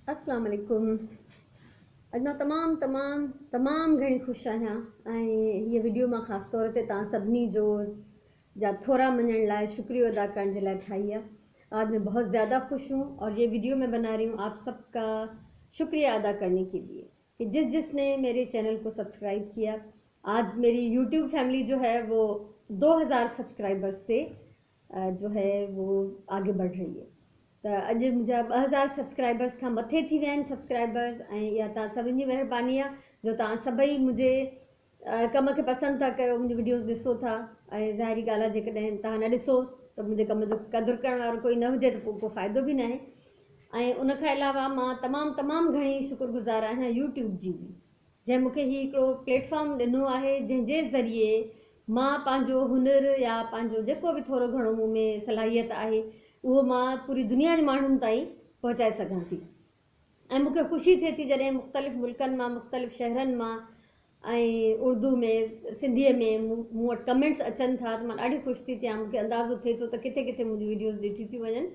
अस्सलाम वालेकुम। अॼु मां तमामु घणी ख़ुशि आहियां ऐं हीअ वीडियो मां ख़ासि तौर ते तव्हां सभिनी जो जा थोड़ा मञण लाइ शुक्रिया अदा करण जे लाइ ठाही है। आज मैं बहुत ज़्यादा खुश हूँ और ये वीडियो मैं बना रही हूँ आप सबका शुक्रिया अदा करने के लिए कि जिसने मेरे चैनल को सब्सक्राइब किया। आज मेरी यूट्यूब फैमिली जो है वो 2000 सब्सक्राइबर्स से जो है वो आगे बढ़ रही है। तो अॼु मुंहिंजा 2000 सब्सक्राइबर्स खां मथे थी विया आहिनि सब्सक्राइबर्स ऐं इहा तव्हां सभिनी जी महिरबानी आहे जो तव्हां सभई मुंहिंजे कम खे पसंदि था कयो, मुंहिंजी वीडियोस ॾिसो था। ऐं ज़ाहिरी ॻाल्हि आहे जेकॾहिं तव्हां न ॾिसो त मुंहिंजे कम जो क़दुरु करण वारो कोई न हुजे त पोइ को फ़ाइदो बि न आहे। ऐं उनखां अलावा मां तमामु घणी शुक्रगुज़ार आहियां यूट्यूब जी बि, जंहिं मूंखे हीउ हिकिड़ो प्लेटफॉर्म ॾिनो आहे जंहिंजे ज़रिए मां पंहिंजो हुनर या पंहिंजो जेको बि थोरो घणो मूं में सलाहियत आहे उहो मां पूरी दुनिया जे माण्हुनि ताईं पहुचाए सघां थी। ऐं मूंखे ख़ुशी थिए थी जॾहिं मुख़्तलिफ़ मुल्कनि मां मुख़्तलिफ़ शहरनि मां ऐं उर्दू में सिंधीअ में मूं वटि कमेंट्स अचनि था त मां ॾाढी ख़ुशि थी थियां। मूंखे अंदाज़ो थिए थो त किथे किथे मुंहिंजी वीडियोस ॾिठी थी वञनि।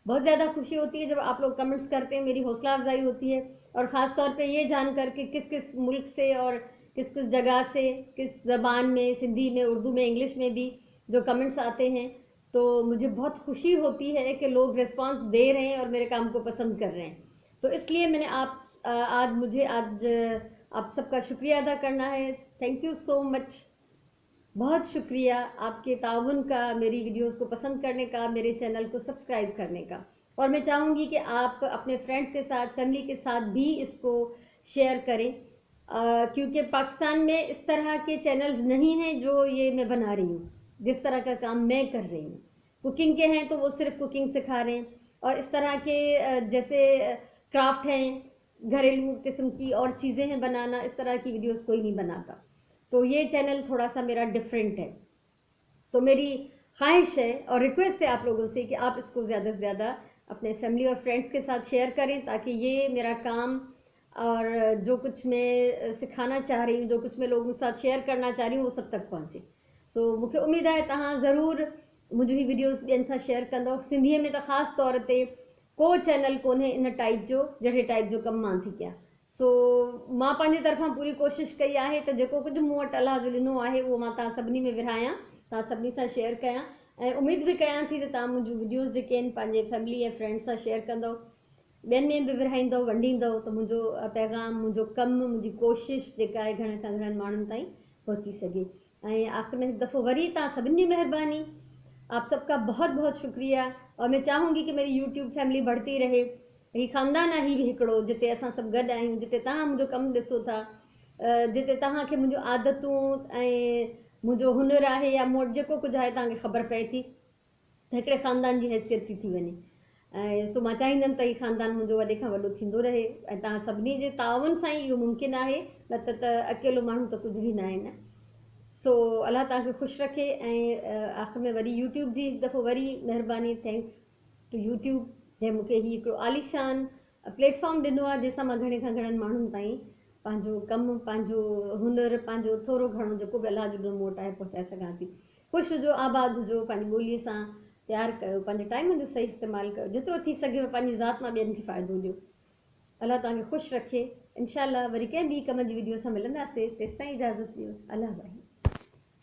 बहुत ज़्यादा खुशी होती है जब आप लोग कमेंट्स करते हैं, मेरी हौसला अफजाई होती है। और ख़ास तौर पे ये जानकर कि किस किस मुल्क से और किस किस जगह से किस ज़बान में, सिंधी में, उर्दू में, इंग्लिश में भी जो कमेंट्स आते हैं तो मुझे बहुत खुशी होती है कि लोग रिस्पांस दे रहे हैं और मेरे काम को पसंद कर रहे हैं। तो इसलिए मैंने आज आप सबका शुक्रिया अदा करना है। थैंक यू सो मच, बहुत शुक्रिया आपके ताउन का, मेरी वीडियोस को पसंद करने का, मेरे चैनल को सब्सक्राइब करने का। और मैं चाहूँगी कि आप अपने फ्रेंड्स के साथ, फैमिली के साथ भी इसको शेयर करें, क्योंकि पाकिस्तान में इस तरह के चैनल्स नहीं हैं जो ये मैं बना रही हूँ। जिस तरह का काम मैं कर रही हूँ, कुकिंग के हैं तो वो सिर्फ कुकिंग सिखा रहे हैं, और इस तरह के जैसे क्राफ्ट हैं, घरेलू किस्म की और चीज़ें हैं बनाना, इस तरह की वीडियोस कोई नहीं बनाता। तो ये चैनल थोड़ा सा मेरा डिफरेंट है। तो मेरी ख्वाहिश है और रिक्वेस्ट है आप लोगों से कि आप इसको ज़्यादा से ज़्यादा अपने फैमिली और फ्रेंड्स के साथ शेयर करें, ताकि ये मेरा काम और जो कुछ मैं सिखाना चाह रही हूँ, जो कुछ मैं लोगों के साथ शेयर करना चाह रही हूँ, वो सब तक पहुँचे। सो मूंखे उम्मीद है तव्हां ज़रूर मुंहिंजी वीडियोस ॿियनि सां शेयर कंदव। सिंधीअ में तो ख़ासि तौर ते को चैनल कोन्हे इन टाइप जो जहिड़े टाइप जो कमु मां थी कयां। सो मां पंहिंजी तरफ़ां पूरी कोशिशि कई आहे त जेको कुझु मूं वटि अलाह जो ॾिनो आहे उहो मां तव्हां सभिनी में विरहायां, तव्हां सभिनी सां शेयर कयां। ऐं उमेद भी कयां थी त तव्हां मुंहिंजूं वीडियोस जेके आहिनि पंहिंजे फैमिली ऐं फ्रेंड्स सां शेयर कंदव, ॿियनि में बि विरहाईंदव, वंडींदव, त मुंहिंजो पैगाम, मुंहिंजो कमु, मुंहिंजी कोशिशि जेका आहे घणे खां घणनि माण्हुनि ताईं पहुची सघे। ऐं आख़िर में हिकु दफ़ो वरी तव्हां सभिनी जी महिरबानी, आप सबका बहुत बहुत शुक्रिया। और मैं चाहूँगी कि मेरी यूट्यूब फैमिली बढ़ती रहे। ही ख़ानदान आहे ही हिकिड़ो जिते असां सभु गॾु आहियूं, जिते तव्हां मुंहिंजो कमु ॾिसो था, जिते तव्हांखे मुंहिंजूं आदतूं ऐं मुंहिंजो हुनर आहे या मूं वटि जेको कुझु आहे तव्हांखे ख़बर पए थी त हिकिड़े ख़ानदान जी हैसियत थी वञे। ऐं सो मां चाहींदमि त हीउ ख़ानदान मुंहिंजो वॾे खां वॾो थींदो रहे ऐं तव्हां सभिनी जे ताउन सां ई इहो मुमकिन आहे, न त अकेलो माण्हू त कुझु बि न आहे न। सो अल्लाह तव्हांखे ख़ुशि रखे। ऐं आख़िर में वरी यूट्यूब जी हिकु दफ़ो वरी महिरबानी, थैंक्स टू यूट्यूब जंहिं मूंखे हीउ हिकिड़ो आलीशान प्लेटफॉर्म ॾिनो आहे जंहिंसां मां घणे खां घणनि माण्हुनि ताईं पंहिंजो कमु, पंहिंजो हुनर, पंहिंजो थोरो घणो जेको बि अलाह जो ॾिनो मूं वटि आहे पहुचाए सघां थी। ख़ुशि हुजो, आबाद हुजो, पंहिंजी ॿोलीअ सां प्यारु कयो, पंहिंजे टाइम जो सही इस्तेमालु कयो, जेतिरो थी सघे पंहिंजी ज़ात मां ॿियनि खे फ़ाइदो ॾियो। अल्लाह तव्हांखे ख़ुशि रखे। इंशाअल्लाह वरी कंहिं ॿी कम जी वीडियो सां मिलंदासीं, तेसिताईं इजाज़त ॾियो। अल्लाह भाई।